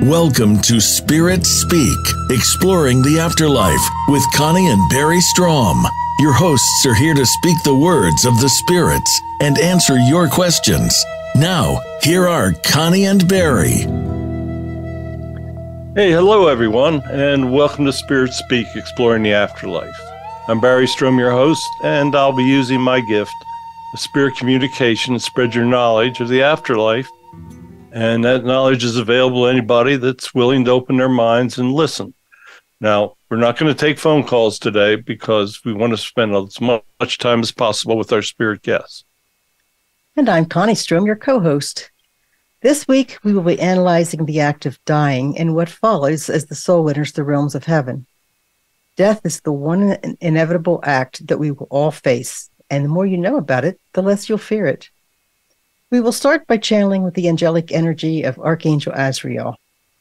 Welcome to Spirit Speak, exploring the afterlife with Connie and Barry Strom. Your hosts are here to speak the words of the spirits and answer your questions. Now, here are Connie and Barry. Hey, hello everyone, and welcome to Spirit Speak, exploring the afterlife. I'm Barry Strom, your host, and I'll be using my gift of spirit communication to spread your knowledge of the afterlife. And that knowledge is available to anybody that's willing to open their minds and listen. Now, we're not going to take phone calls today because we want to spend as much time as possible with our spirit guests. And I'm Connie Strom, your co-host. This week, we will be analyzing the act of dying and what follows as the soul enters the realms of heaven. Death is the one inevitable act that we will all face, and the more you know about it, the less you'll fear it. We will start by channeling with the angelic energy of Archangel Azrael,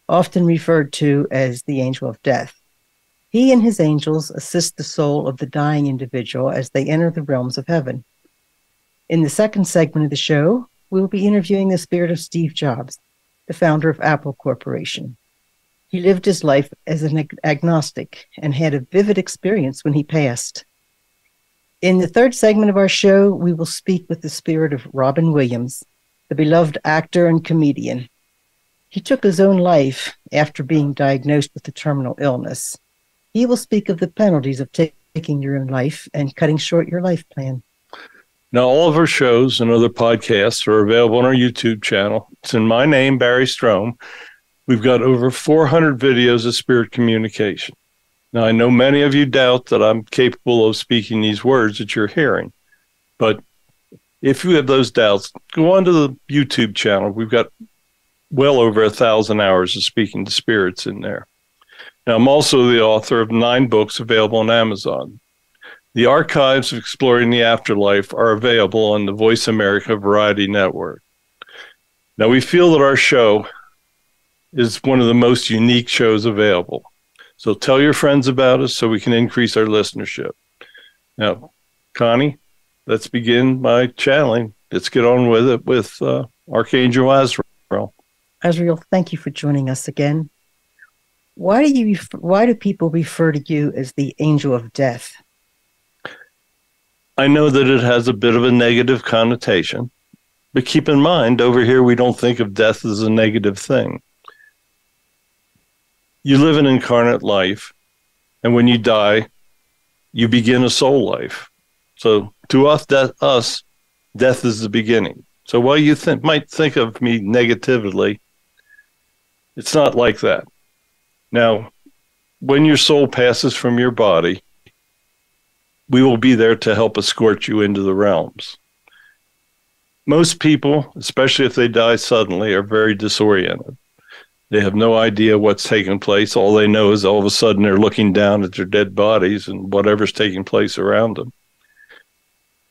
often referred to as the angel of death. He and his angels assist the soul of the dying individual as they enter the realms of heaven. In the second segment of the show, we will be interviewing the spirit of Steve Jobs, the founder of Apple Corporation. He lived his life as an agnostic and had a vivid experience when he passed. In the third segment of our show, we will speak with the spirit of Robin Williams, the beloved actor and comedian. He took his own life after being diagnosed with a terminal illness. He will speak of the penalties of taking your own life and cutting short your life plan. Now, all of our shows and other podcasts are available on our YouTube channel. It's in my name, Barry Strom. We've got over 400 videos of spirit communication. Now, I know many of you doubt that I'm capable of speaking these words that you're hearing, but if you have those doubts, go onto the YouTube channel. We've got well over 1,000 hours of speaking to spirits in there. Now, I'm also the author of 9 books available on Amazon. The archives of Exploring the Afterlife are available on the Voice America Variety Network. Now, we feel that our show is one of the most unique shows available. So tell your friends about us so we can increase our listenership. Now, Connie, let's begin by channeling. Let's get on with it with Archangel Azrael. Azrael, thank you for joining us again. Why do people refer to you as the angel of death? I know that it has a bit of a negative connotation, but keep in mind, over here we don't think of death as a negative thing. You live an incarnate life, and when you die, you begin a soul life. So to us, death is the beginning. So while you might think of me negatively, it's not like that. Now, when your soul passes from your body, we will be there to help escort you into the realms. Most people, especially if they die suddenly, are very disoriented. They have no idea what's taking place. All they know is all of a sudden they're looking down at their dead bodies and whatever's taking place around them.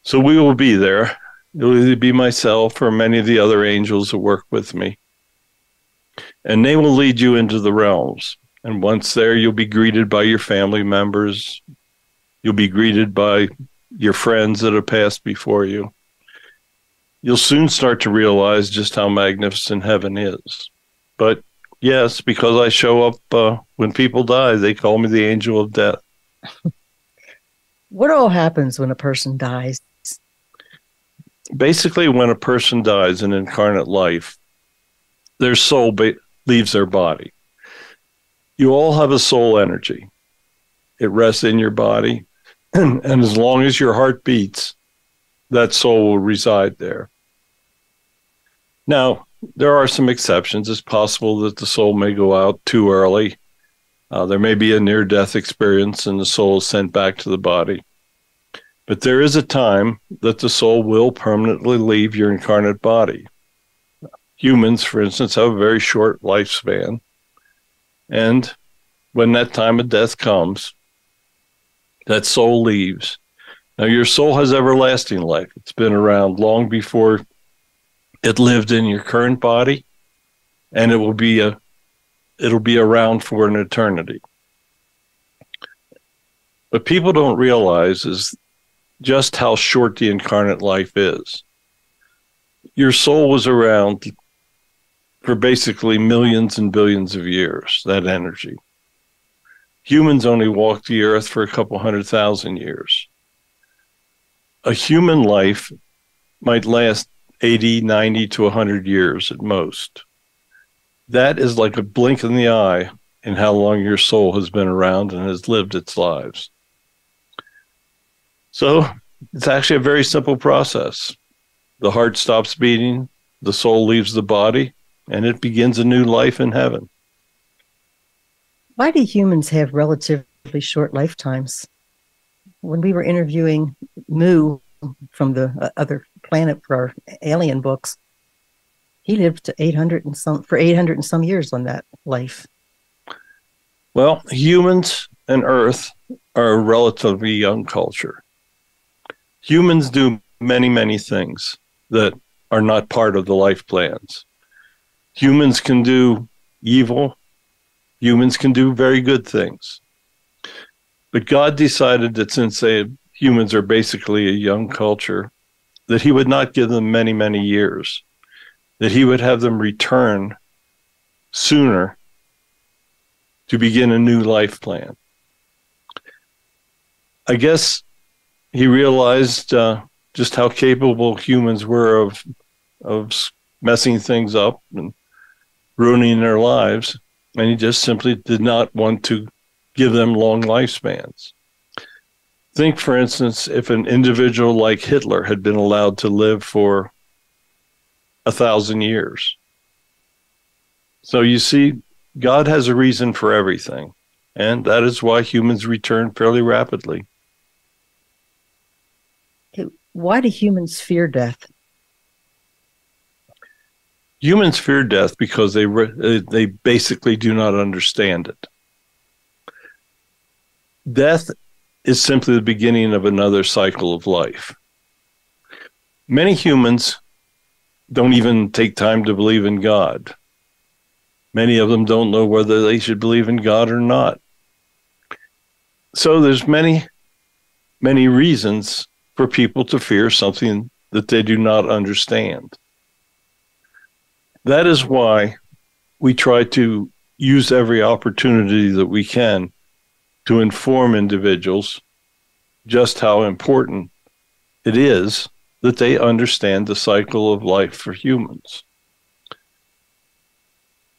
So we will be there. It will either be myself or many of the other angels that work with me. And they will lead you into the realms. And once there, you'll be greeted by your family members. You'll be greeted by your friends that have passed before you. You'll soon start to realize just how magnificent heaven is. But yes, because I show up when people die, they call me the angel of death. What all happens when a person dies? Basically, when a person dies in incarnate life, their soul leaves their body. You all have a soul energy. It rests in your body, and as long as your heart beats, that soul will reside there. Now, there are some exceptions. It's possible that the soul may go out too early. There may be a near-death experience and the soul is sent back to the body. But there is a time that the soul will permanently leave your incarnate body. Humans, for instance, have a very short lifespan. And when that time of death comes, that soul leaves. Now, your soul has everlasting life. It's been around long before it lived in your current body, and it'll be around for an eternity. What people don't realize is just how short the incarnate life is. Your soul was around for basically millions and billions of years, that energy. Humans only walk the earth for a couple 100,000 years. A human life might last 80, 90 to 100 years at most. That is like a blink in the eye in how long your soul has been around and has lived its lives. So it's actually a very simple process. The heart stops beating, the soul leaves the body, and it begins a new life in heaven. Why do humans have relatively short lifetimes? When we were interviewing Mu from the other planet for our alien books, he lived to 800 and some years on that life. Well, humans and Earth are a relatively young culture. Humans do many, many things that are not part of the life plans. Humans can do evil. Humans can do very good things. But God decided that since humans are basically a young culture, that he would not give them many, many years, that he would have them return sooner to begin a new life plan. I guess he realized just how capable humans were of messing things up and ruining their lives, and he just simply did not want to give them long lifespans. Think, for instance, if an individual like Hitler had been allowed to live for 1,000 years. So you see, God has a reason for everything, and that is why humans return fairly rapidly. Why do humans fear death? Humans fear death because they basically do not understand it. Death is simply the beginning of another cycle of life. Many humans don't even take time to believe in God. Many of them don't know whether they should believe in God or not. So there's many, many reasons for people to fear something that they do not understand. That is why we try to use every opportunity that we can to inform individuals just how important it is that they understand the cycle of life for humans.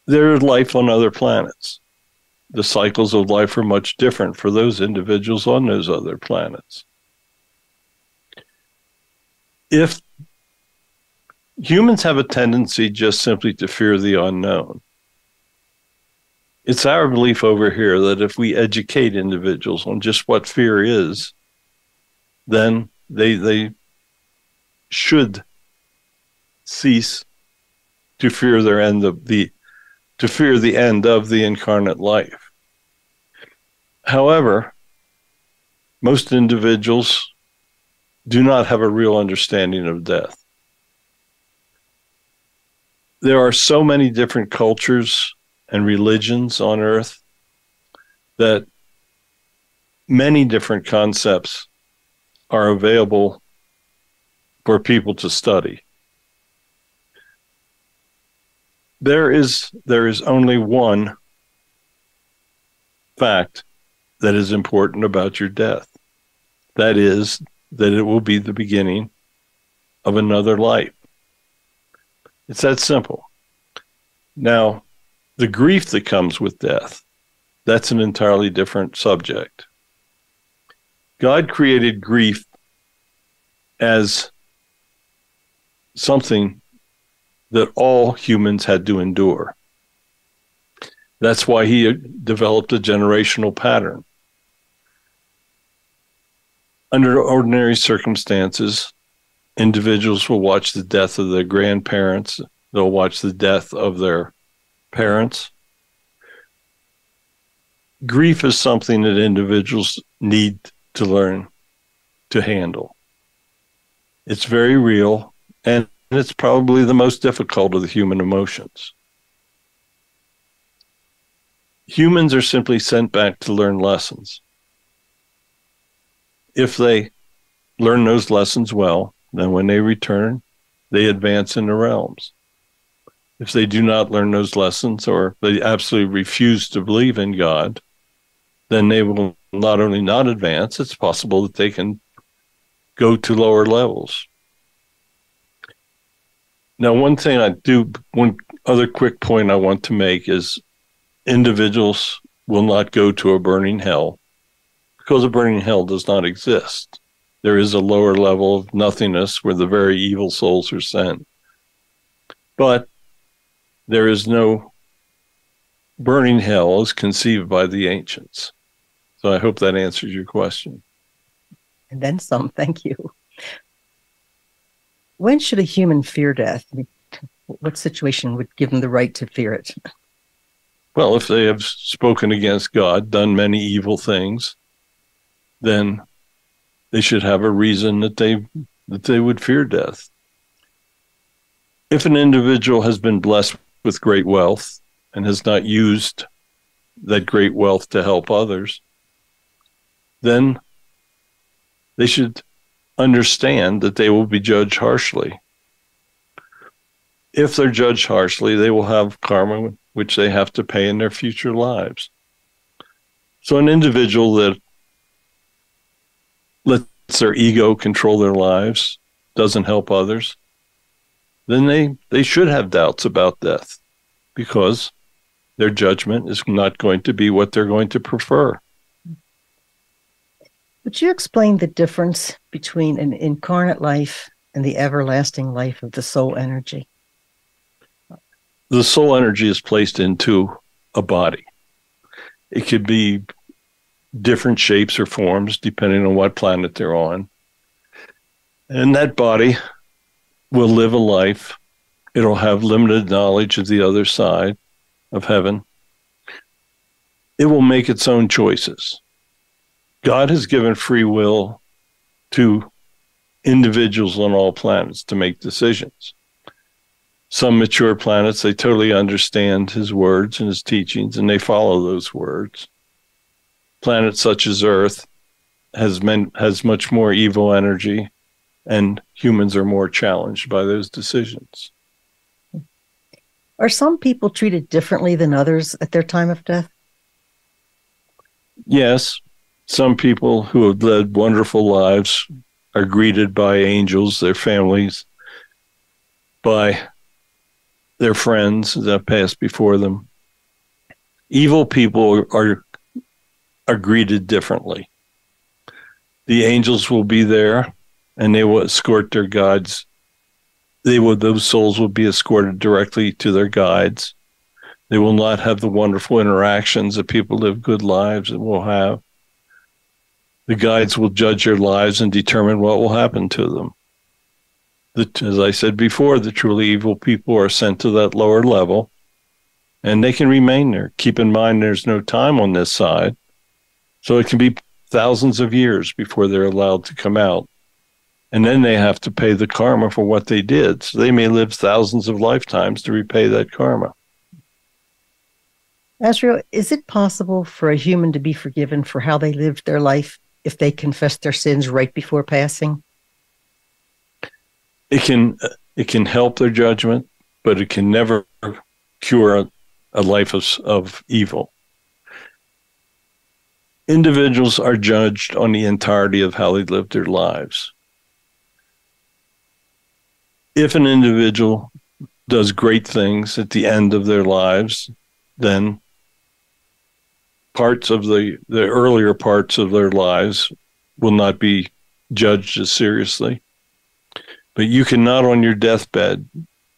There is life on other planets. The cycles of life are much different for those individuals on those other planets. If humans have a tendency just simply to fear the unknown, it's our belief over here that if we educate individuals on just what fear is, then they should cease to fear the end of the incarnate life. However, most individuals do not have a real understanding of death. There are so many different cultures and religions on Earth that many different concepts are available for people to study. There is only one fact that is important about your death. That is that it will be the beginning of another life. It's that simple. Now, the grief that comes with death, that's an entirely different subject. God created grief as something that all humans had to endure. That's why he developed a generational pattern. Under ordinary circumstances, individuals will watch the death of their grandparents. They'll watch the death of their parents. Grief is something that individuals need to learn to handle. It's very real, and it's probably the most difficult of the human emotions. Humans are simply sent back to learn lessons. If they learn those lessons well, then when they return, they advance in the realms. If they do not learn those lessons, or they absolutely refuse to believe in God, then they will not only not advance, it's possible that they can go to lower levels. Now, one other quick point I want to make is individuals will not go to a burning hell, because a burning hell does not exist. There is a lower level of nothingness where the very evil souls are sent. But there is no burning hell as conceived by the ancients. So I hope that answers your question. And then some, thank you. When should a human fear death? What situation would give them the right to fear it? Well, if they have spoken against God, done many evil things, then they should have a reason that they would fear death. If an individual has been blessed with great wealth and has not used that great wealth to help others, then they should understand that they will be judged harshly. If they're judged harshly, they will have karma which they have to pay in their future lives. So an individual that lets their ego control their lives, doesn't help others, then they should have doubts about death, because their judgment is not going to be what they're going to prefer. Would you explain the difference between an incarnate life and the everlasting life of the soul energy? The soul energy is placed into a body. It could be different shapes or forms depending on what planet they're on. And that body will live a life. It'll have limited knowledge of the other side of heaven. It will make its own choices. God has given free will to individuals on all planets to make decisions. Some mature planets, they totally understand his words and his teachings, and they follow those words. Planets such as Earth has much more evil energy, and humans are more challenged by those decisions. Are some people treated differently than others at their time of death? Yes. Some people who have led wonderful lives are greeted by angels, their families, by their friends that passed before them. Evil people are greeted differently. The angels will be there, and they will escort their guides. Those souls will be escorted directly to their guides. They will not have the wonderful interactions that people live good lives and will have. The guides will judge their lives and determine what will happen to them. As I said before, the truly evil people are sent to that lower level, and they can remain there. Keep in mind, there's no time on this side, so it can be thousands of years before they're allowed to come out. And then they have to pay the karma for what they did. So they may live thousands of lifetimes to repay that karma. Azrael, is it possible for a human to be forgiven for how they lived their life if they confess their sins right before passing? It can help their judgment, but it can never cure a life of evil. Individuals are judged on the entirety of how they lived their lives. If an individual does great things at the end of their lives, then parts of the earlier parts of their lives will not be judged as seriously. But you cannot on your deathbed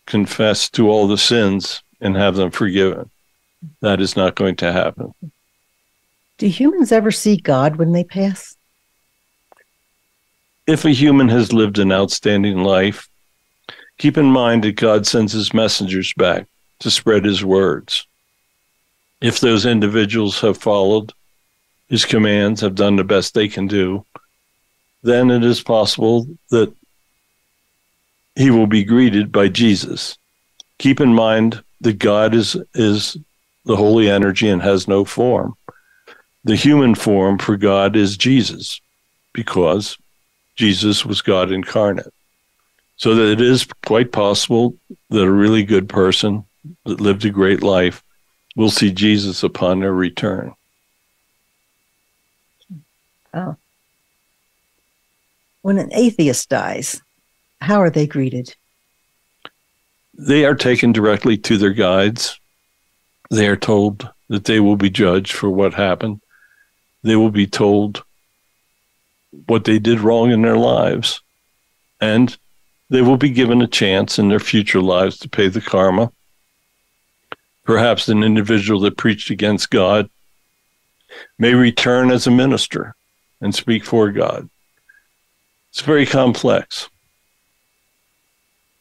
confess to all the sins and have them forgiven. That is not going to happen. Do humans ever see God when they pass? If a human has lived an outstanding life, keep in mind that God sends his messengers back to spread his words. If those individuals have followed his commands, have done the best they can do, then it is possible that he will be greeted by Jesus. Keep in mind that God is the holy energy and has no form. The human form for God is Jesus, because Jesus was God incarnate. So that it is quite possible that a really good person that lived a great life will see Jesus upon their return. Oh. When an atheist dies, how are they greeted? They are taken directly to their guides. They are told that they will be judged for what happened. They will be told what they did wrong in their lives. And they will be given a chance in their future lives to pay the karma. Perhaps an individual that preached against God may return as a minister and speak for God. It's very complex.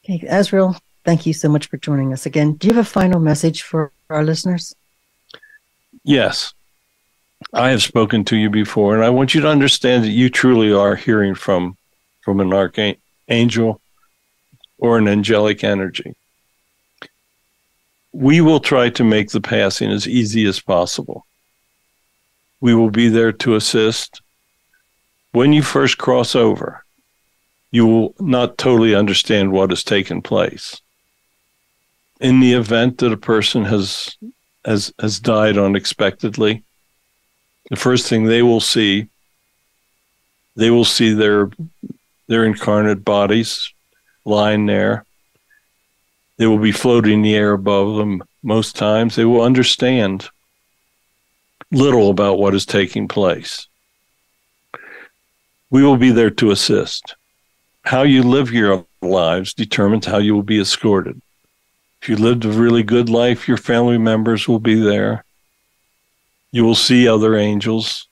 Okay, Azrael, thank you so much for joining us again. Do you have a final message for our listeners? Yes. I have spoken to you before, and I want you to understand that you truly are hearing from an archangel or an angelic energy. We will try to make the passing as easy as possible. We will be there to assist. When you first cross over, you will not totally understand what has taken place. In the event that a person has died unexpectedly, the first thing they will see their incarnate bodies lying there. They will be floating in the air above them most times. They will understand little about what is taking place. We will be there to assist. How you live your lives determines how you will be escorted. If you lived a really good life, your family members will be there. You will see other angels.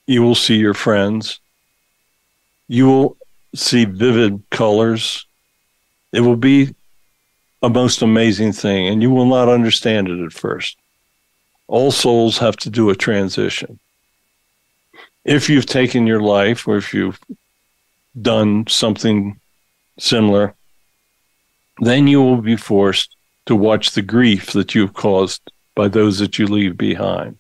You will see your friends. You will see vivid colors. It will be a most amazing thing, and you will not understand it at first. All souls have to do a transition. If you've taken your life, or if you've done something similar, then you will be forced to watch the grief that you've caused by those that you leave behind.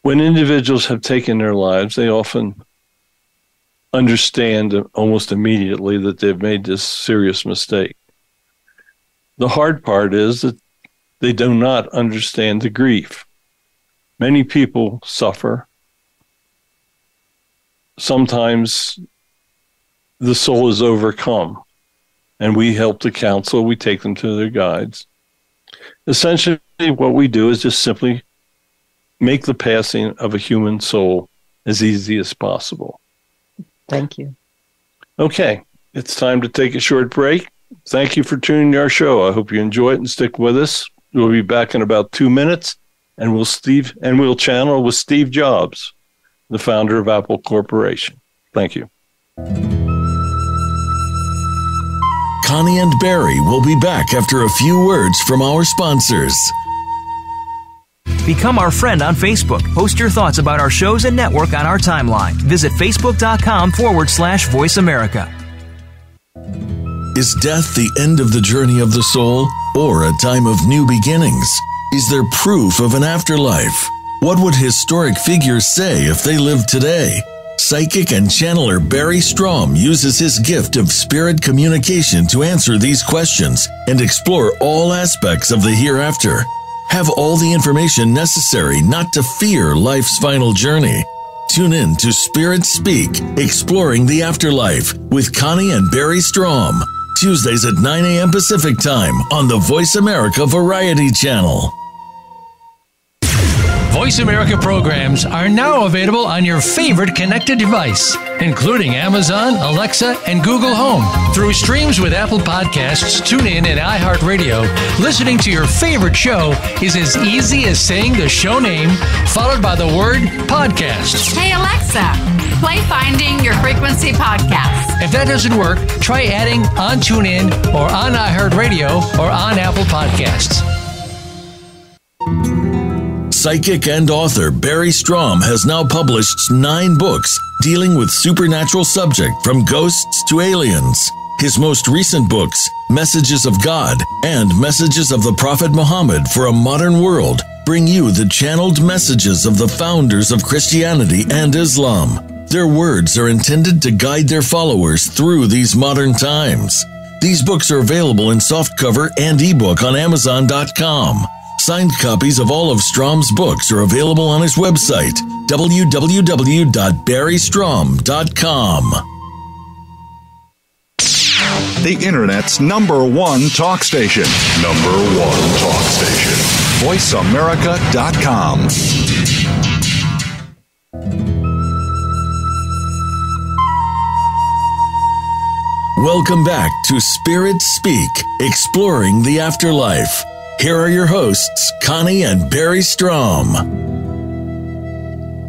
When individuals have taken their lives, they often understand almost immediately that they've made this serious mistake. The hard part is that they do not understand the grief. Many people suffer. Sometimes the soul is overcome, and we help to counsel. We take them to their guides. Essentially, what we do is just simply make the passing of a human soul as easy as possible. Thank you. Okay, it's time to take a short break. Thank you for tuning to our show. I hope you enjoy it and stick with us. We'll be back in about 2 minutes, and we'll channel with Steve Jobs, the founder of Apple Corporation. Thank you. Connie and Barry will be back after a few words from our sponsors. Become our friend on Facebook. Post your thoughts about our shows and network on our timeline. Visit facebook.com/Voice America. Is death the end of the journey of the soul, or a time of new beginnings? Is there proof of an afterlife? What would historic figures say if they lived today? Psychic and channeler Barry Strom uses his gift of spirit communication to answer these questions and explore all aspects of the hereafter. Have all the information necessary not to fear life's final journey. Tune in to Spirit Speak, Exploring the Afterlife with Connie and Barry Strom. Tuesdays at 9 a.m. Pacific Time on the Voice America Variety Channel. Voice America programs are now available on your favorite connected device, including Amazon, Alexa, and Google Home. Through streams with Apple Podcasts, TuneIn, and iHeartRadio, listening to your favorite show is as easy as saying the show name followed by the word podcast. Hey, Alexa, play Finding Your Frequency podcast. If that doesn't work, try adding on TuneIn or on iHeartRadio or on Apple Podcasts. Psychic and author Barry Strom has now published 9 books dealing with supernatural subject from ghosts to aliens. His most recent books, Messages of God and Messages of the Prophet Muhammad for a Modern World, bring you the channeled messages of the founders of Christianity and Islam. Their words are intended to guide their followers through these modern times. These books are available in softcover and ebook on Amazon.com. Signed copies of all of Strom's books are available on his website, www.barrystrom.com. The Internet's #1 talk station. #1 talk station. VoiceAmerica.com. Welcome back to Spirit Speak, Exploring the Afterlife. Here are your hosts, Connie and Barry Strom.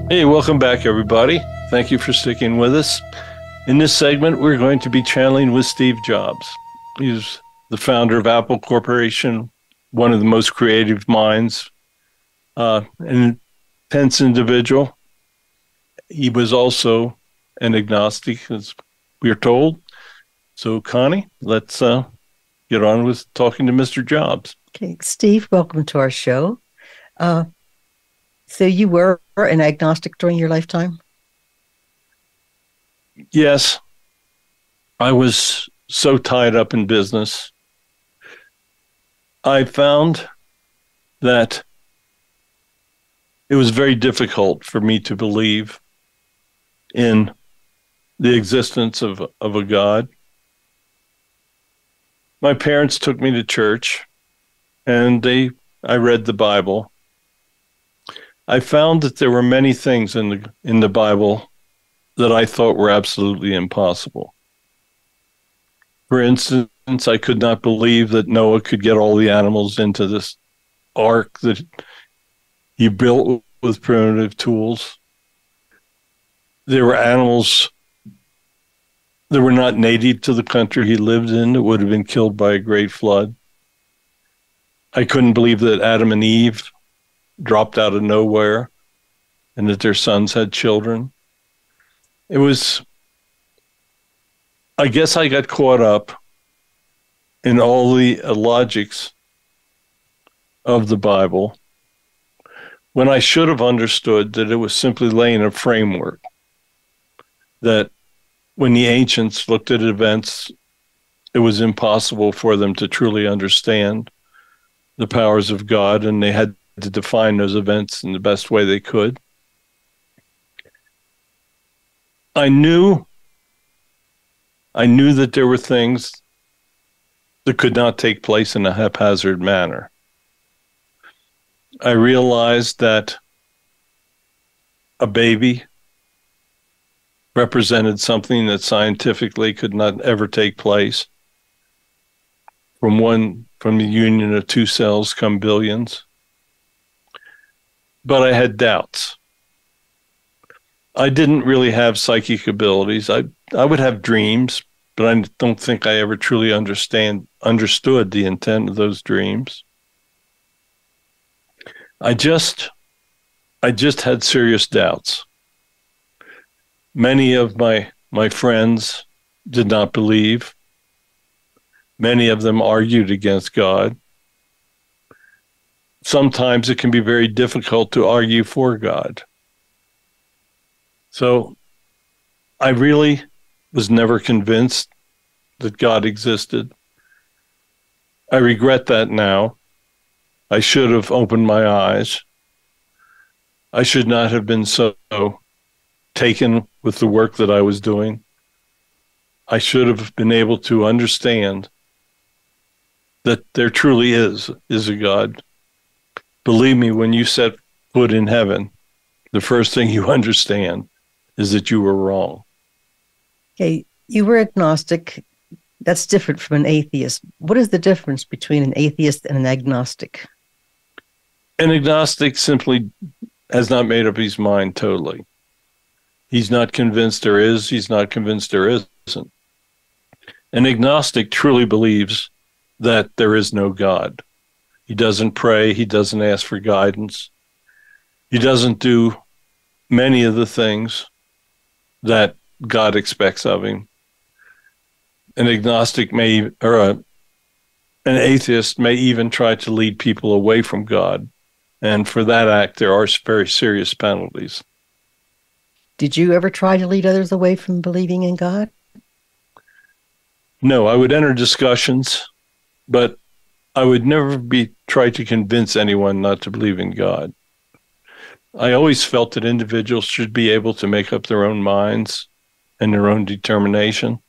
Hey, welcome back, everybody. Thank you for sticking with us. In this segment, we're going to be channeling with Steve Jobs. He's the founder of Apple Corporation, one of the most creative minds, an intense individual. He was also an agnostic, as we are told. So, Connie, let's get on with talking to Mr. Jobs. Okay, Steve, welcome to our show. So you were an agnostic during your lifetime? Yes. I was so tied up in business. I found that it was very difficult for me to believe in the existence of a God. My parents took me to church, and I read the Bible. I found that there were many things in the Bible that I thought were absolutely impossible. For instance, I could not believe that Noah could get all the animals into this ark that he built with primitive tools. There were animals that were not native to the country he lived in that would have been killed by a great flood. I couldn't believe that Adam and Eve dropped out of nowhere and that their sons had children. I guess I got caught up in all the logics of the Bible when I should have understood that it was simply laying a framework, that when the ancients looked at events, it was impossible for them to truly understand the powers of God, and they had to define those events in the best way they could. I knew that there were things that could not take place in a haphazard manner. I realized that a baby represented something that scientifically could not ever take place. From the union of two cells come billions. But I had doubts. I didn't really have psychic abilities. I would have dreams, but I don't think I ever truly understood the intent of those dreams. I just had serious doubts. Many of my friends did not believe. Many of them argued against God. Sometimes it can be very difficult to argue for God. So I really was never convinced that God existed. I regret that now. I should have opened my eyes. I should not have been so taken with the work that I was doing. I should have been able to understand that there truly is a God. Believe me, when you set foot in heaven, the first thing you understand is that you were wrong. Okay, you were agnostic. That's different from an atheist. What is the difference between an atheist and an agnostic? An agnostic simply has not made up his mind totally. He's not convinced there is. He's not convinced there isn't. An agnostic truly believes that there is no God. He doesn't pray. He doesn't ask for guidance. He doesn't do many of the things that God expects of him. An agnostic an atheist may even try to lead people away from God. And for that act, there are very serious penalties. Did you ever try to lead others away from believing in God? No, I would enter discussions, but I would never try to convince anyone not to believe in God. I always felt that individuals should be able to make up their own minds and their own determination.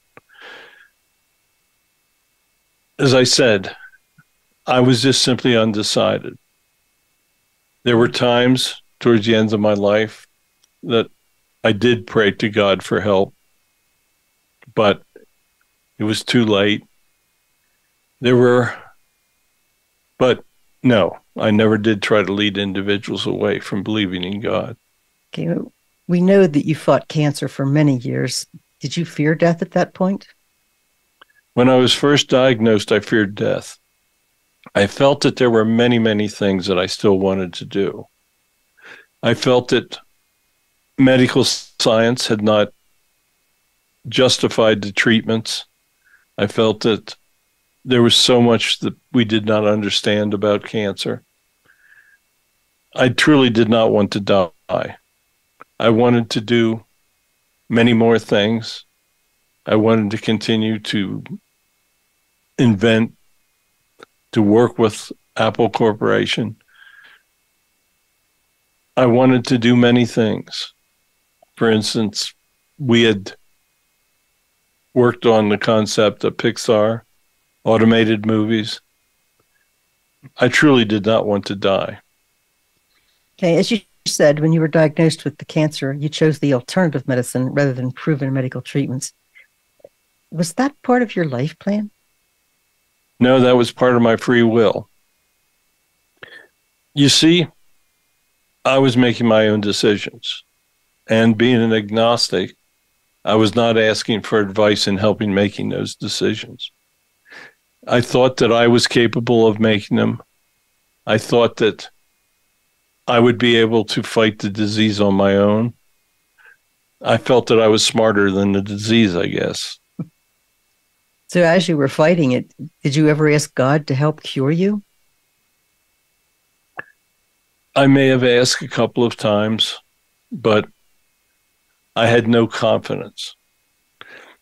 As I said, I was just simply undecided. There were times towards the end of my life that I did pray to God for help, but it was too late. But no, I never did try to lead individuals away from believing in God. Okay, we know that you fought cancer for many years. Did you fear death at that point? When I was first diagnosed, I feared death. I felt that there were many, many things that I still wanted to do. I felt that medical science had not justified the treatments. I felt that there was so much that we did not understand about cancer. I truly did not want to die. I wanted to do many more things. I wanted to continue to invent, to work with Apple Corporation. I wanted to do many things. For instance, we had worked on the concept of Pixar, automated movies. I truly did not want to die. Okay, as you said, when you were diagnosed with the cancer, you chose the alternative medicine rather than proven medical treatments. Was that part of your life plan? No, that was part of my free will. You see, I was making my own decisions. And being an agnostic, I was not asking for advice in helping making those decisions. I thought that I was capable of making them. I thought that I would be able to fight the disease on my own. I felt that I was smarter than the disease, I guess. So as you were fighting it, did you ever ask God to help cure you? I may have asked a couple of times, but I had no confidence.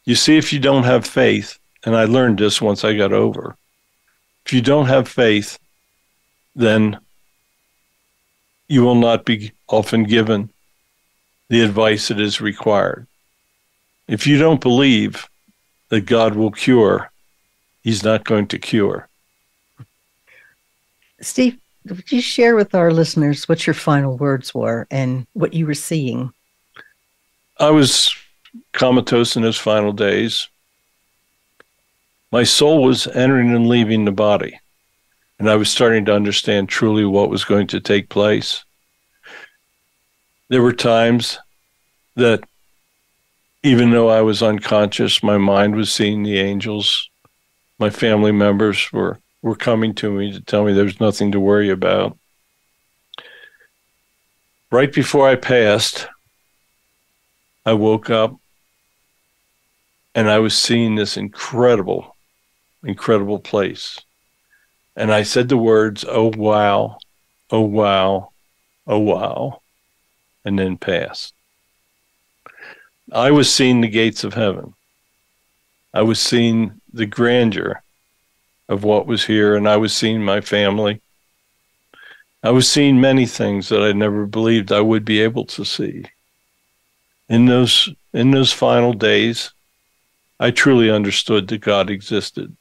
You see, if you don't have faith, and I learned this once I got over, if you don't have faith, then you will not be often given the advice that is required. If you don't believe that God will cure, he's not going to cure. Steve, would you share with our listeners what your final words were and what you were seeing? I was comatose in those final days. My soul was entering and leaving the body, and I was starting to understand truly what was going to take place. There were times that even though I was unconscious, my mind was seeing the angels. My family members were coming to me to tell me there was nothing to worry about. Right before I passed, I woke up and I was seeing this incredible, incredible place. And I said the words, "Oh, wow, oh, wow, oh, wow," and then passed. I was seeing the gates of heaven. I was seeing the grandeur of what was here, and I was seeing my family. I was seeing many things that I never believed I would be able to see. In those final days, I truly understood that God existed,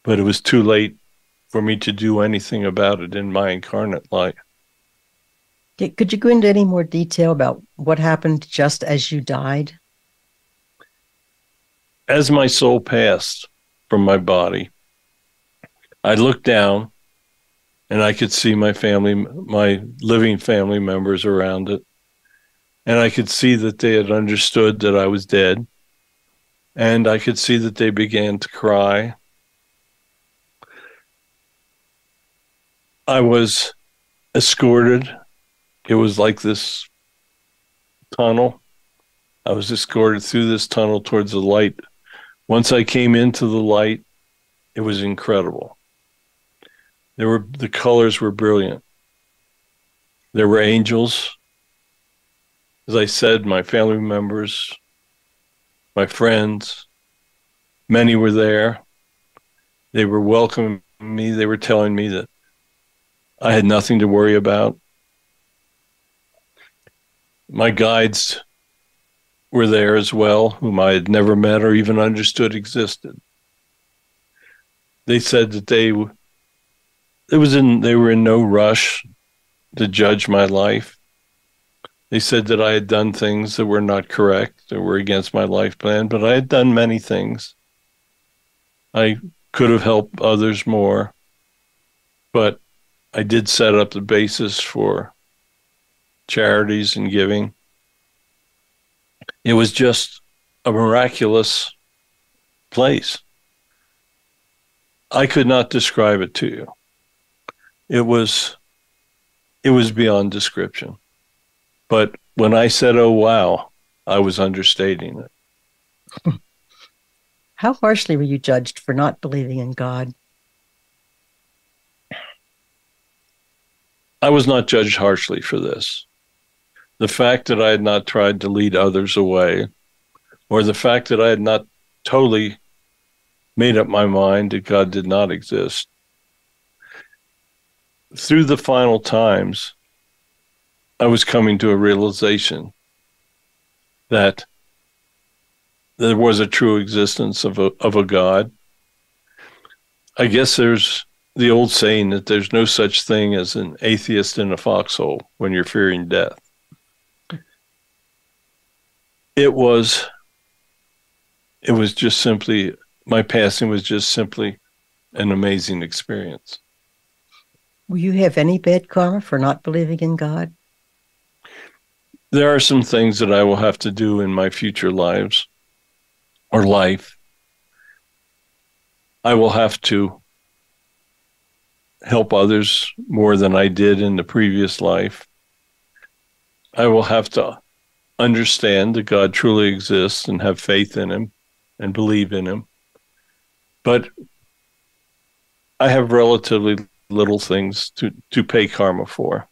but it was too late for me to do anything about it in my incarnate life. Could you go into any more detail about what happened just as you died? As my soul passed from my body, I looked down and I could see my family, my living family members around it. And I could see that they had understood that I was dead. And I could see that they began to cry. I was escorted. It was like this tunnel. I was escorted through this tunnel towards the light. Once I came into the light, it was incredible. The colors were brilliant. There were angels. As I said, my family members, my friends, Many were there. They were welcoming me. They were telling me that I had nothing to worry about. My guides were there as well, whom I had never met or even understood existed. They said that they were in no rush to judge my life. They said that I had done things that were not correct, that were against my life plan, but I had done many things. I could have helped others more, but I did set up the basis for charities and giving. It was just a miraculous place. I could not describe it to you. It was beyond description. But when I said, "Oh, wow," I was understating it. How harshly were you judged for not believing in God? I was not judged harshly for this. The fact that I had not tried to lead others away, or the fact that I had not totally made up my mind that God did not exist. Through the final times, I was coming to a realization that there was a true existence of a God. I guess there's the old saying that there's no such thing as an atheist in a foxhole when you're fearing death. It was just simply, my passing was just simply an amazing experience. Will you have any bad karma for not believing in God? There are some things that I will have to do in my future lives or life. I will have to help others more than I did in the previous life. I will have to understand that God truly exists and have faith in him and believe in him. But I have relatively little things to pay karma for.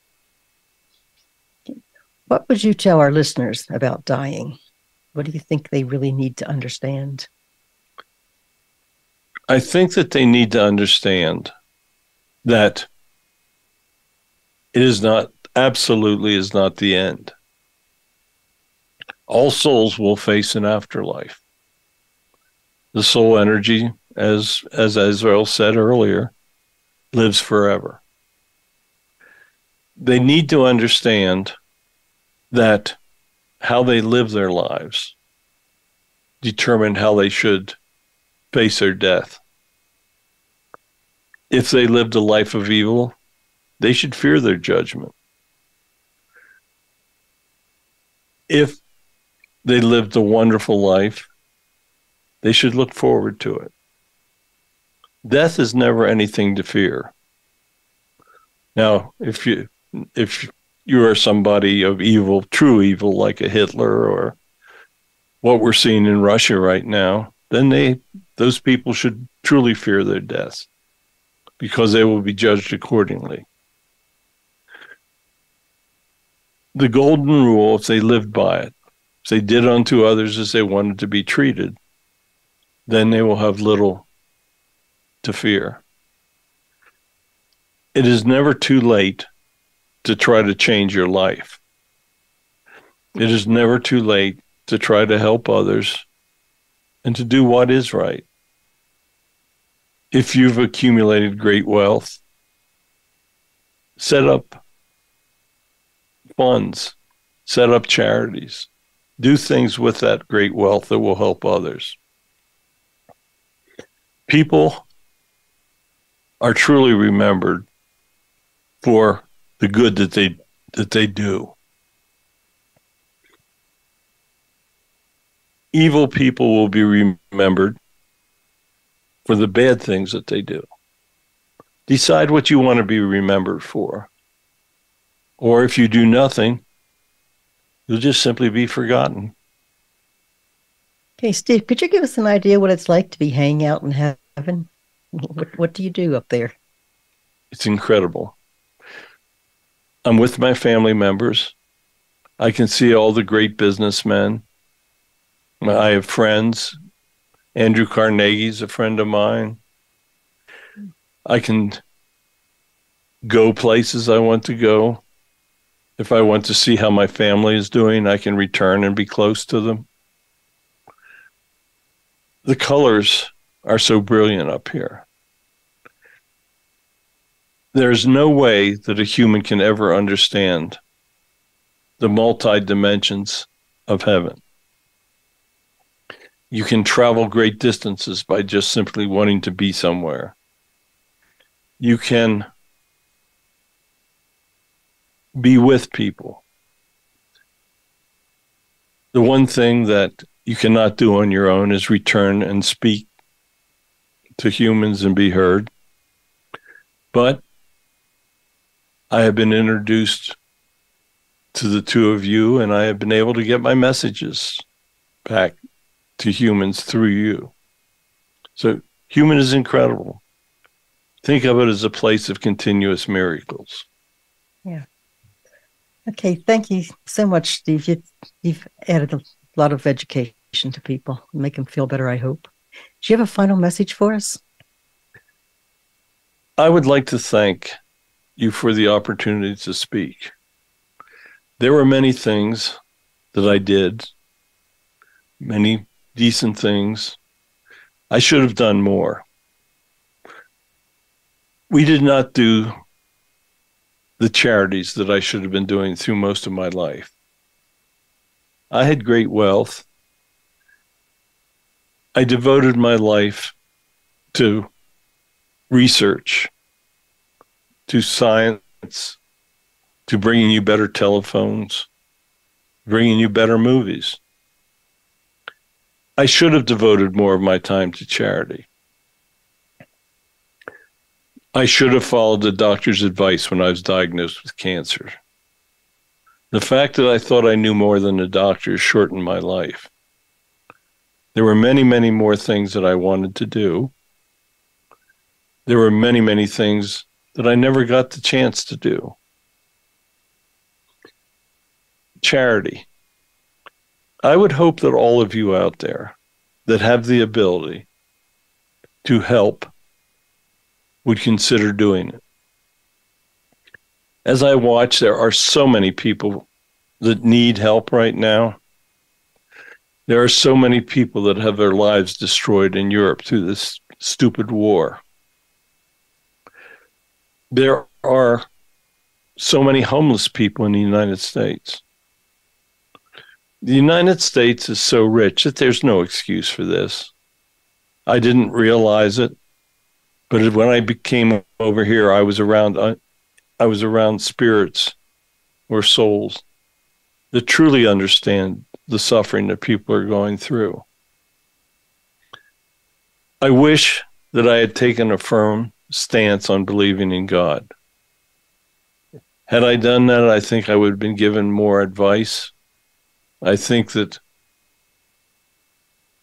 What would you tell our listeners about dying? What do you think they really need to understand? I think that they need to understand that it is not, absolutely is not the end. All souls will face an afterlife. The soul energy, as Azrael said earlier, lives forever. They need to understand that how they live their lives determine how they should face their death. If they lived a life of evil, they should fear their judgment. If they lived a wonderful life, they should look forward to it. Death is never anything to fear. Now, if you are somebody of evil, true evil, like a Hitler or what we're seeing in Russia right now, then those people should truly fear their deaths because they will be judged accordingly. The golden rule, if they lived by it, if they did unto others as they wanted to be treated, then they will have little to fear. It is never too late to try to change your life. It is never too late to try to help others and to do what is right. If you've accumulated great wealth, set up funds, set up charities, do things with that great wealth that will help others. People are truly remembered for the good that they do. Evil people will be remembered for the bad things that they do. Decide what you want to be remembered for. Or if you do nothing, you'll just simply be forgotten. Okay, Steve, could you give us an idea what it's like to be hanging out in heaven? What do you do up there? It's incredible. I'm with my family members. I can see all the great businessmen. I have friends Andrew Carnegie's a friend of mine. I can go places I want to go. If I want to see how my family is doing, I can return and be close to them. The colors are so brilliant up here. There's no way that a human can ever understand the multi-dimensions of heaven. You can travel great distances by just simply wanting to be somewhere. You can be with people. The one thing that you cannot do on your own is return and speak to humans and be heard. But I have been introduced to the two of you, and I have been able to get my messages back to humans through you. So human is incredible. Think of it as a place of continuous miracles. Yeah. Okay, thank you so much, Steve. You've added a lot of education to people, make them feel better, I hope. Do you have a final message for us? I would like to thank you for the opportunity to speak. There were many things that I did, many decent things. I should have done more. We did not do the charities that I should have been doing through most of my life. I had great wealth. I devoted my life to research, to science, to bringing you better telephones, bringing you better movies. I should have devoted more of my time to charity. I should have followed the doctor's advice when I was diagnosed with cancer. The fact that I thought I knew more than the doctor shortened my life. There were many, many more things that I wanted to do. There were many, many things that I never got the chance to do. Charity. I would hope that all of you out there that have the ability to help would consider doing it. As I watch, there are so many people that need help right now. There are so many people that have their lives destroyed in Europe through this stupid war. There are so many homeless people in the United States. The United States is so rich that there's no excuse for this. I didn't realize it, but when I came over here, I was around spirits or souls that truly understand the suffering that people are going through. I wish that I had taken a firm stance on believing in God. Had I done that, I think I would have been given more advice. I think that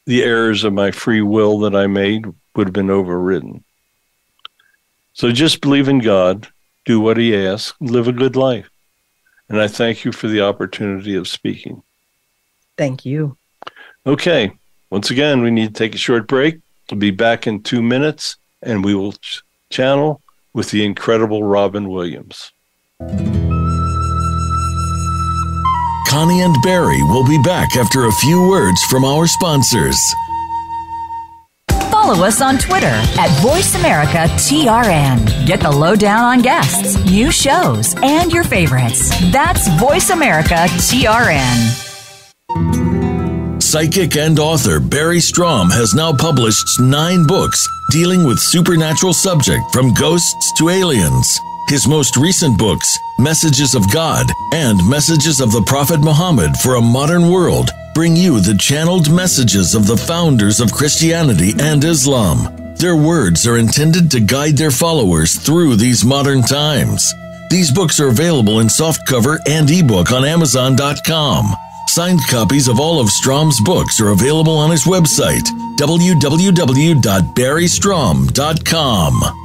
the errors of my free will that I made would have been overridden. So just believe in God, do what He asks, live a good life. And I thank you for the opportunity of speaking. Thank you. Okay. Once again, we need to take a short break. We'll be back in 2 minutes, and we will channel with the incredible Robin Williams. Connie and Barry will be back after a few words from our sponsors. Follow us on Twitter at VoiceAmericaTRN. Get the lowdown on guests, new shows, and your favorites. That's VoiceAmericaTRN. Psychic and author Barry Strom has now published 9 books dealing with supernatural subject from ghosts to aliens. His most recent books, Messages of God and Messages of the Prophet Muhammad for a Modern World, bring you the channeled messages of the founders of Christianity and Islam. Their words are intended to guide their followers through these modern times. These books are available in softcover and ebook on Amazon.com. Signed copies of all of Strom's books are available on his website, www.barrystrom.com.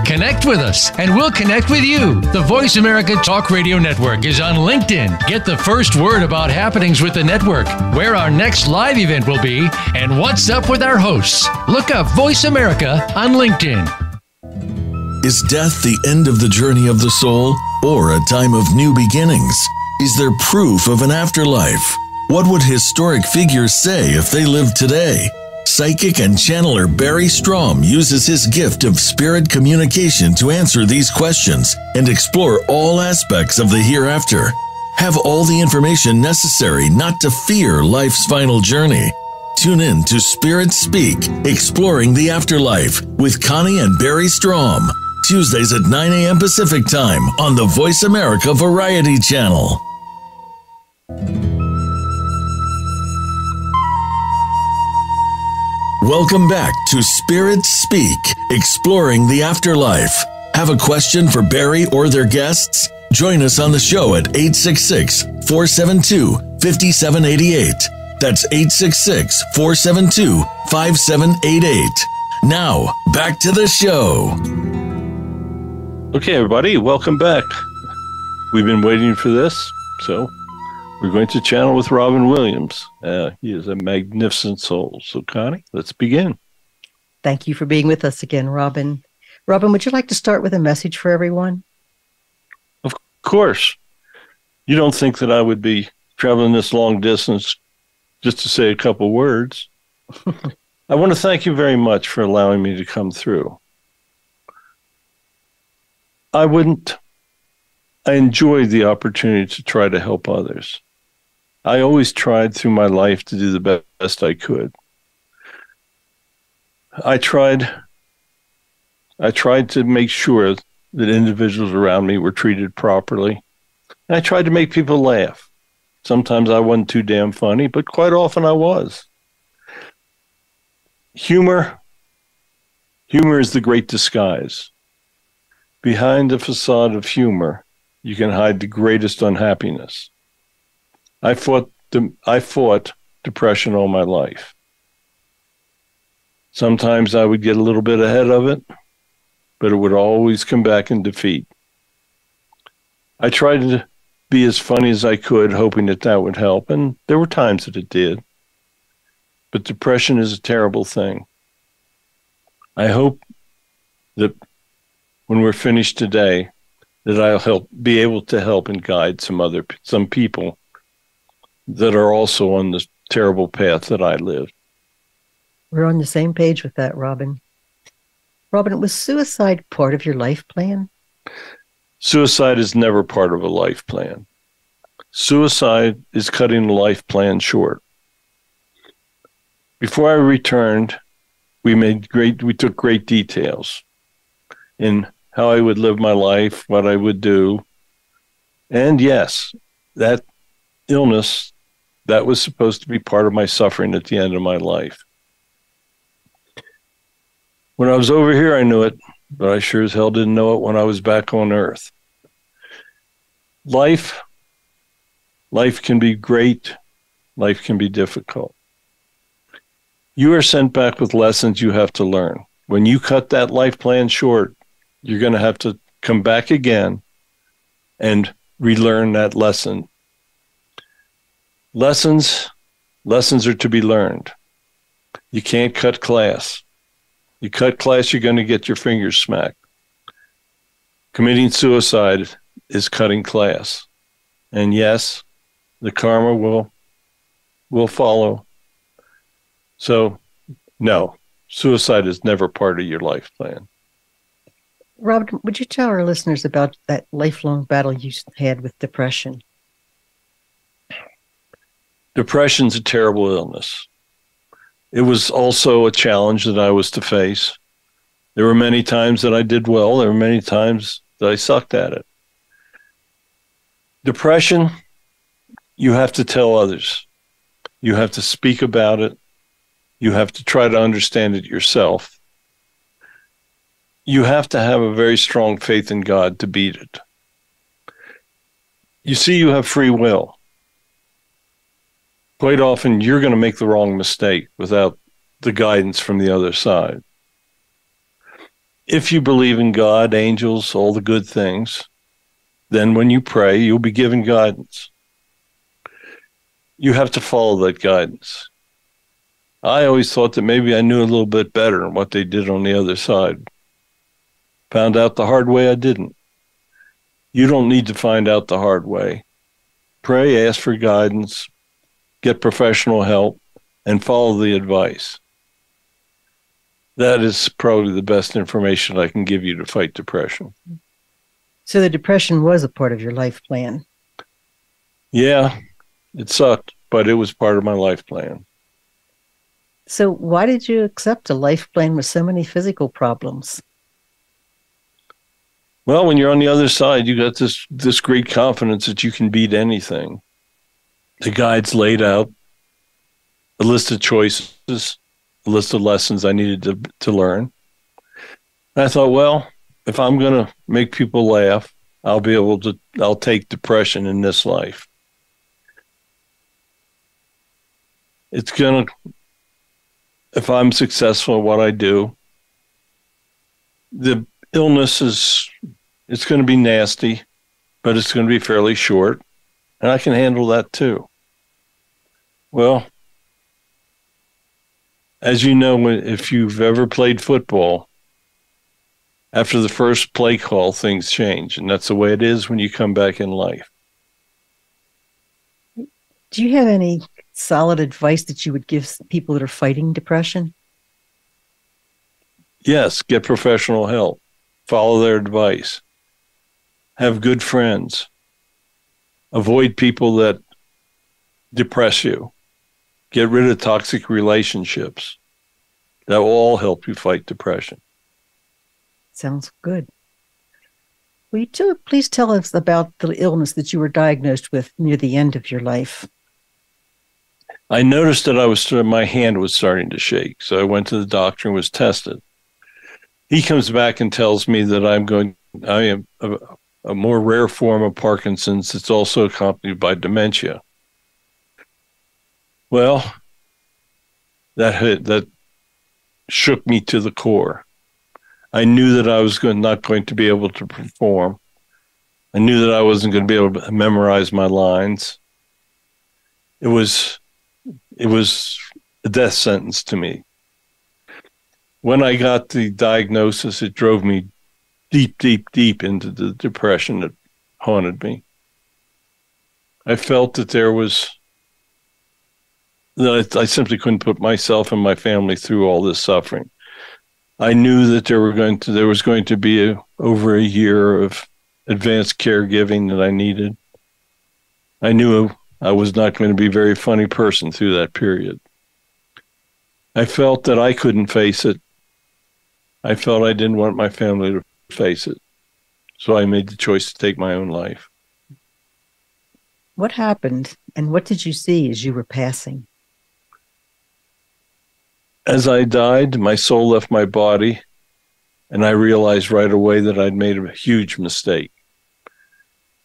Connect with us, and we'll connect with you. The Voice America Talk Radio Network is on LinkedIn. Get the first word about happenings with the network, where our next live event will be, and what's up with our hosts. Look up Voice America on LinkedIn. Is death the end of the journey of the soul, or a time of new beginnings? Is there proof of an afterlife? What would historic figures say if they lived today? Psychic and channeler Barry Strom uses his gift of spirit communication to answer these questions and explore all aspects of the hereafter. Have all the information necessary not to fear life's final journey. Tune in to Spirit Speak, Exploring the Afterlife with Connie and Barry Strom. Tuesdays at 9 a.m. Pacific Time on the Voice America Variety Channel. Welcome back to Spirit Speak, Exploring the Afterlife. Have a question for Barry or their guests? Join us on the show at 866-472-5788. That's 866-472-5788. Now, back to the show. Okay, everybody, welcome back. We've been waiting for this, so we're going to channel with Robin Williams. He is a magnificent soul. So, Connie, let's begin. Thank you for being with us again, Robin. Robin, would you like to start with a message for everyone? Of course. You don't think that I would be traveling this long distance just to say a couple words. I want to thank you very much for allowing me to come through. I enjoyed the opportunity to try to help others. I always tried through my life to do the best I could. I tried to make sure that individuals around me were treated properly. And I tried to make people laugh. Sometimes I wasn't too damn funny, but quite often I was. Humor is the great disguise. Behind the facade of humor, you can hide the greatest unhappiness. I fought depression all my life. Sometimes I would get a little bit ahead of it, but it would always come back in defeat. I tried to be as funny as I could, hoping that would help, and there were times that it did. But depression is a terrible thing. I hope that when we're finished today, that I'll be able to help and guide some people that are also on this terrible path that I lived. We're on the same page with that, Robin. Robin, was suicide part of your life plan? Suicide is never part of a life plan. Suicide is cutting a life plan short. Before I returned, we took great details in how I would live my life, what I would do. And yes, that illness, that was supposed to be part of my suffering at the end of my life. When I was over here, I knew it, but I sure as hell didn't know it when I was back on Earth. Life can be great. Life can be difficult. You are sent back with lessons you have to learn. When you cut that life plan short, you're going to have to come back again and relearn that lesson. Lessons are to be learned. You can't cut class. You cut class, you're going to get your fingers smacked. Committing suicide is cutting class. And yes, the karma will follow. So, no, suicide is never part of your life plan. Robin, would you tell our listeners about that lifelong battle you had with depression? Depression's a terrible illness. It was also a challenge that I was to face. There were many times that I did well. There were many times that I sucked at it. Depression, you have to tell others. You have to speak about it. You have to try to understand it yourself. You have to have a very strong faith in God to beat it. You see, you have free will. Quite often, you're going to make the wrong mistake without the guidance from the other side. if you believe in God, angels, all the good things, then when you pray, you'll be given guidance. You have to follow that guidance. I always thought that maybe I knew a little bit better than what they did on the other side. Found out the hard way I didn't. You don't need to find out the hard way. Pray, ask for guidance, get professional help, and follow the advice. That is probably the best information I can give you to fight depression. So the depression was a part of your life plan. Yeah, it sucked, but it was part of my life plan. So why did you accept a life plan with so many physical problems? Well, when you're on the other side, you got this great confidence that you can beat anything. The guides laid out a list of choices, a list of lessons I needed to learn. And I thought, well, if I'm going to make people laugh, I'll take depression in this life. If I'm successful at what I do, the illness it's going to be nasty, but it's going to be fairly short, and I can handle that too. Well, as you know, if you've ever played football, after the first play call, things change, and that's the way it is when you come back in life. Do you have any solid advice that you would give people that are fighting depression? Yes, get professional help. Follow their advice. Have good friends. Avoid people that depress you. Get rid of toxic relationships. That will all help you fight depression. Sounds good. Will you please tell us about the illness that you were diagnosed with near the end of your life? I noticed that my hand was starting to shake, so I went to the doctor and was tested. He comes back and tells me that I am a more rare form of Parkinson's that's also accompanied by dementia. Well, that shook me to the core. I knew that I was not going to be able to perform. I knew that I wasn't going to be able to memorize my lines. It was a death sentence to me. When I got the diagnosis, it drove me deep, deep, deep into the depression that haunted me. I felt that I simply couldn't put myself and my family through all this suffering. I knew that there was going to be over a year of advanced caregiving that I needed. I knew I was not going to be a very funny person through that period. I felt that I couldn't face it. I felt I didn't want my family to face it. So I made the choice to take my own life. What happened and what did you see as you were passing? As I died, my soul left my body, and I realized right away that I'd made a huge mistake.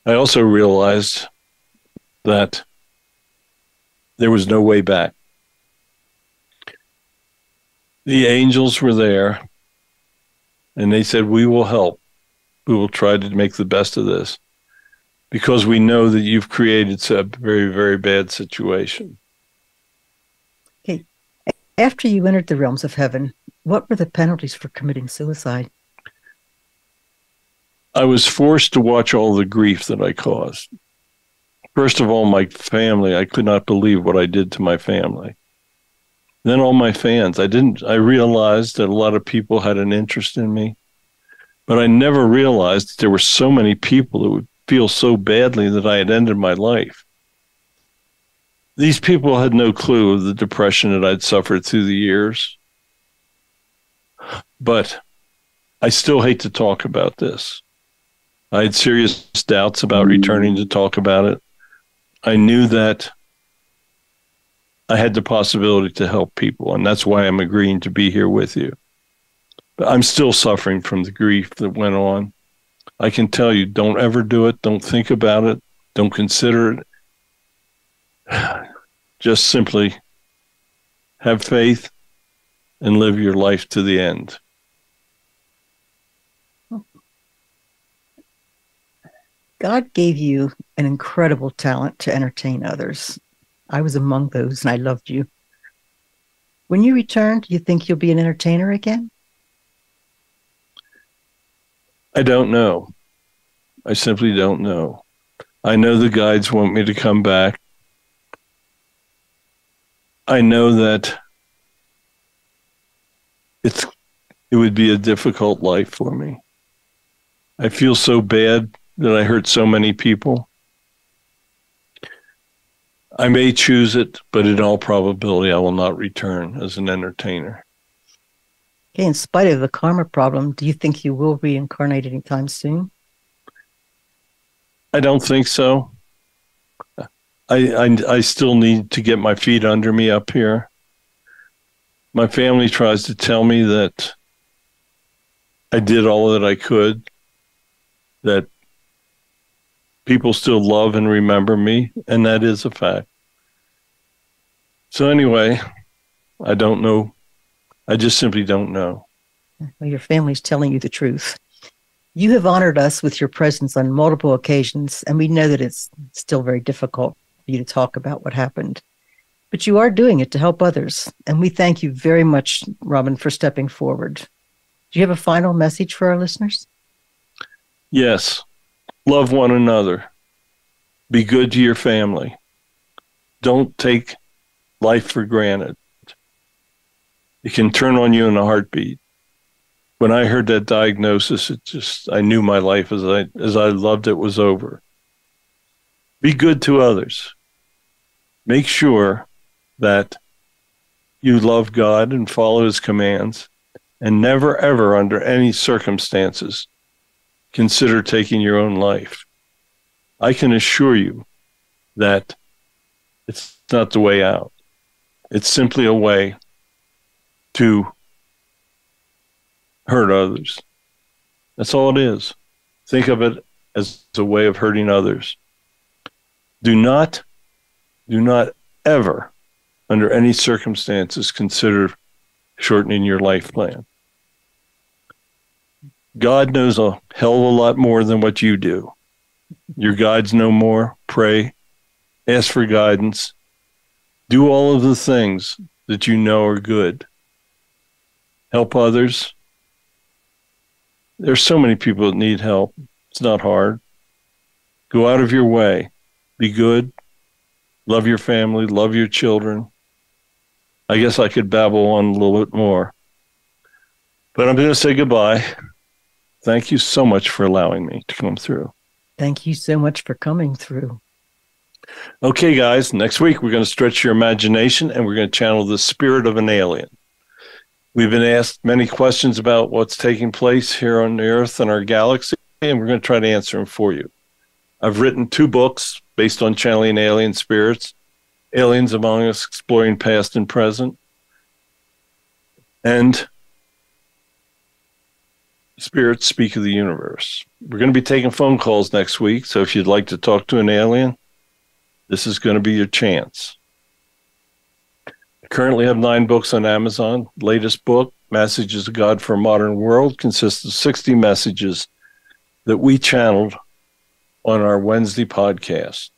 I also realized that there was no way back. The angels were there, and they said, "We will help. We will try to make the best of this, because we know that you've created a very, very bad situation." Okay. After you entered the realms of heaven, what were the penalties for committing suicide? I was forced to watch all the grief that I caused. First of all, my family. I could not believe what I did to my family. Then all my fans. I realized that a lot of people had an interest in me, but I never realized that there were so many people that would feel so badly that I had ended my life. These people had no clue of the depression that I'd suffered through the years. But I still hate to talk about this. I had serious doubts about returning to talk about it. I knew that I had the possibility to help people, and that's why I'm agreeing to be here with you. But I'm still suffering from the grief that went on. I can tell you, don't ever do it. Don't think about it. Don't consider it. Just simply have faith and live your life to the end. God gave you an incredible talent to entertain others. I was among those, and I loved you. When you return, do you think you'll be an entertainer again? I don't know. I simply don't know. I know the guides want me to come back. I know that it would be a difficult life for me. I feel so bad that I hurt so many people. I may choose it, but in all probability, I will not return as an entertainer. Okay, in spite of the karma problem, do you think you will reincarnate anytime soon? I don't think so. I still need to get my feet under me up here. My family tries to tell me that I did all that I could, that people still love and remember me, and that is a fact. So anyway, I don't know. I just simply don't know. Well, your family's telling you the truth. You have honored us with your presence on multiple occasions, and we know that it's still very difficult for you to talk about what happened. But you are doing it to help others, and we thank you very much, Robin, for stepping forward. Do you have a final message for our listeners? Yes. Love one another. Be good to your family. Don't take life for granted. It can turn on you in a heartbeat. When I heard that diagnosis, I knew my life as I loved it was over. Be good to others. Make sure that you love God and follow his commands, and never, ever, under any circumstances, consider taking your own life. I can assure you that it's not the way out. It's simply a way to hurt others. That's all it is. Think of it as a way of hurting others. Do not ever, under any circumstances, consider shortening your life plan. God knows a hell of a lot more than what you do. Your guides know more. Pray. Ask for guidance. Do all of the things that you know are good. Help others. There's so many people that need help. It's not hard. Go out of your way. Be good. Love your family. Love your children. I guess I could babble on a little bit more. But I'm going to say goodbye. Thank you so much for allowing me to come through. Thank you so much for coming through. Okay, guys, next week we're going to stretch your imagination and we're going to channel the spirit of an alien. We've been asked many questions about what's taking place here on the Earth and our galaxy, and we're going to try to answer them for you. I've written 2 books based on channeling alien spirits, Aliens Among Us, Exploring Past and Present, and Spirits Speak of the Universe. We're going to be taking phone calls next week, so if you'd like to talk to an alien, this is going to be your chance. I currently have 9 books on Amazon. Latest book, Messages of God for a Modern World, consists of 60 messages that we channeled on our Wednesday podcast.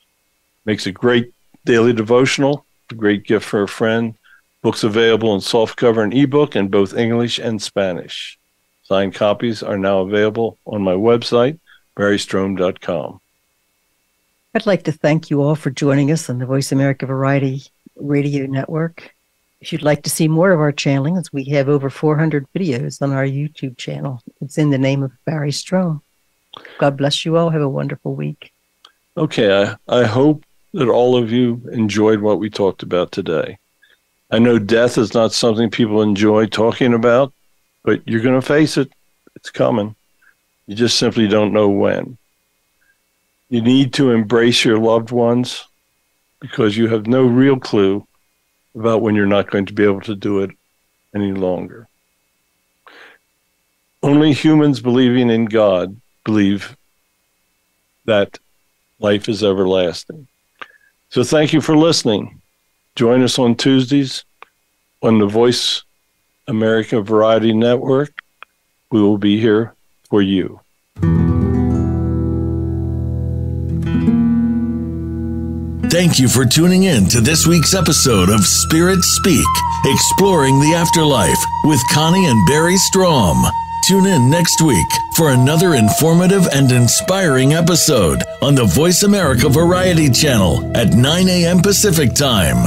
Makes a great daily devotional, a great gift for a friend. Books available in softcover and ebook in both English and Spanish. Signed copies are now available on my website, barrystrom.com. I'd like to thank you all for joining us on the Voice America Variety Radio Network. If you'd like to see more of our channelings, we have over 400 videos on our YouTube channel. It's in the name of Barry Strom. God bless you all. Have a wonderful week. Okay, I hope that all of you enjoyed what we talked about today. I know death is not something people enjoy talking about, but you're going to face it. It's coming. You just simply don't know when. You need to embrace your loved ones because you have no real clue about when you're not going to be able to do it any longer. Only humans believing in God believe that life is everlasting. So thank you for listening. Join us on Tuesdays on the Voice America Variety Network. We will be here for you. Thank you for tuning in to this week's episode of Spirit Speak, Exploring the Afterlife with Connie and Barry Strom. Tune in next week for another informative and inspiring episode on the Voice America Variety Channel at 9 a.m. Pacific Time.